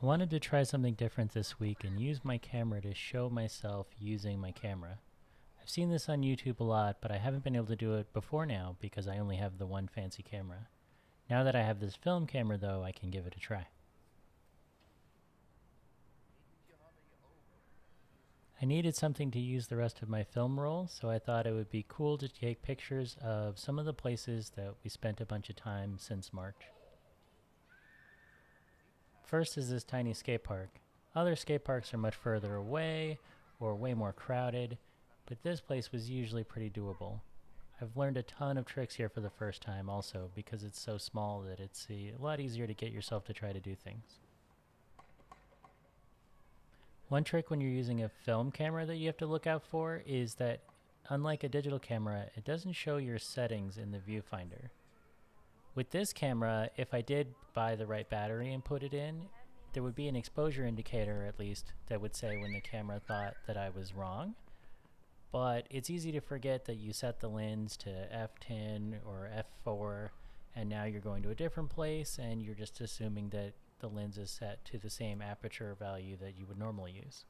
I wanted to try something different this week and use my camera to show myself using my camera. I've seen this on YouTube a lot, but I haven't been able to do it before now because I only have the one fancy camera. Now that I have this film camera though, I can give it a try. I needed something to use the rest of my film roll, so I thought it would be cool to take pictures of some of the places that we spent a bunch of time since March. First is this tiny skate park. Other skate parks are much further away or way more crowded, but this place was usually pretty doable. I've learned a ton of tricks here for the first time also because it's so small that it's a lot easier to get yourself to try to do things. One trick when you're using a film camera that you have to look out for is that unlike a digital camera, it doesn't show your settings in the viewfinder. With this camera, if I did buy the right battery and put it in, there would be an exposure indicator at least that would say when the camera thought that I was wrong. But it's easy to forget that you set the lens to f10 or f4 and now you're going to a different place and you're just assuming that the lens is set to the same aperture value that you would normally use.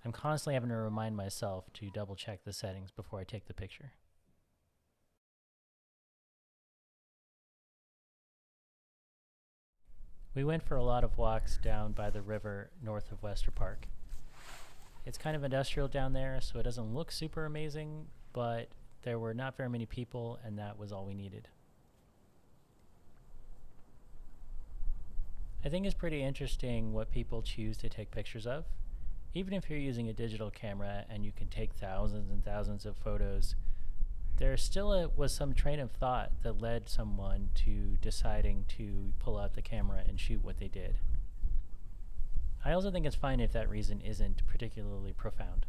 I'm constantly having to remind myself to double check the settings before I take the picture. We went for a lot of walks down by the river north of Wester Park. It's kind of industrial down there, so it doesn't look super amazing, but there were not very many people, and that was all we needed. I think it's pretty interesting what people choose to take pictures of. Even if you're using a digital camera and you can take thousands and thousands of photos, there still was some train of thought that led someone to deciding to pull out the camera and shoot what they did. I also think it's fine if that reason isn't particularly profound.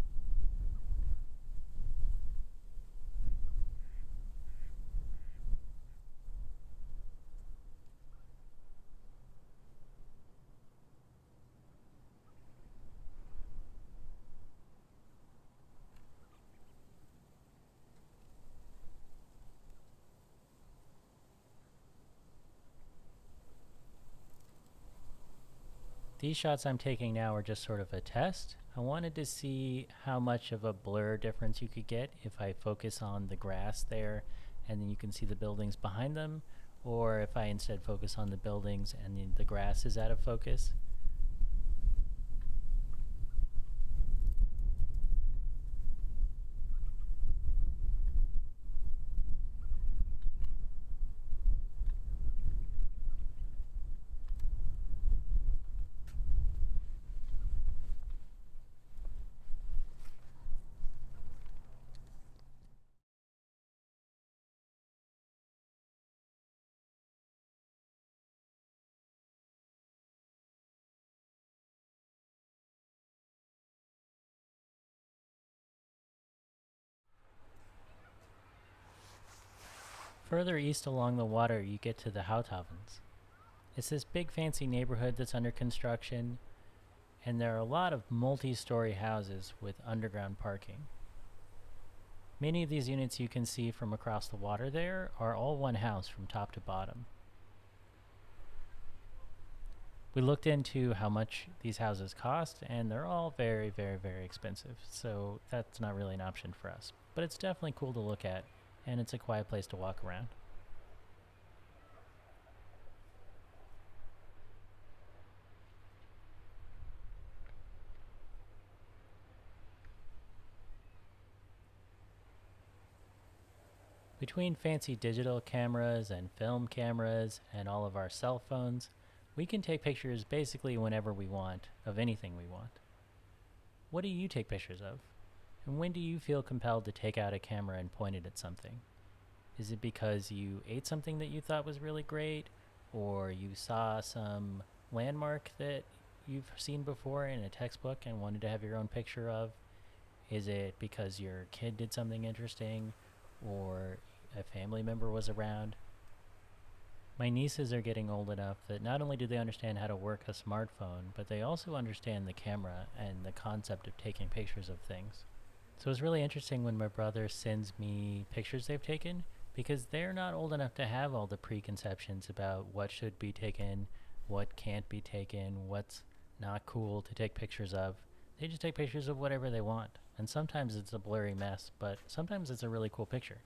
These shots I'm taking now are just sort of a test. I wanted to see how much of a blur difference you could get if I focus on the grass there and then you can see the buildings behind them, or if I instead focus on the buildings and the grass is out of focus. Further east along the water you get to the Houthavens. It's this big fancy neighborhood that's under construction, and there are a lot of multi-story houses with underground parking. Many of these units you can see from across the water there are all one house from top to bottom. We looked into how much these houses cost, and they're all very, very, very expensive, so that's not really an option for us. But it's definitely cool to look at, and it's a quiet place to walk around. Between fancy digital cameras and film cameras and all of our cell phones, we can take pictures basically whenever we want of anything we want. What do you take pictures of? And when do you feel compelled to take out a camera and point it at something? Is it because you ate something that you thought was really great, or you saw some landmark that you've seen before in a textbook and wanted to have your own picture of? Is it because your kid did something interesting, or a family member was around? My nieces are getting old enough that not only do they understand how to work a smartphone, but they also understand the camera and the concept of taking pictures of things. So it's really interesting when my brother sends me pictures they've taken, because they're not old enough to have all the preconceptions about what should be taken, what can't be taken, what's not cool to take pictures of. They just take pictures of whatever they want. And sometimes it's a blurry mess, but sometimes it's a really cool picture.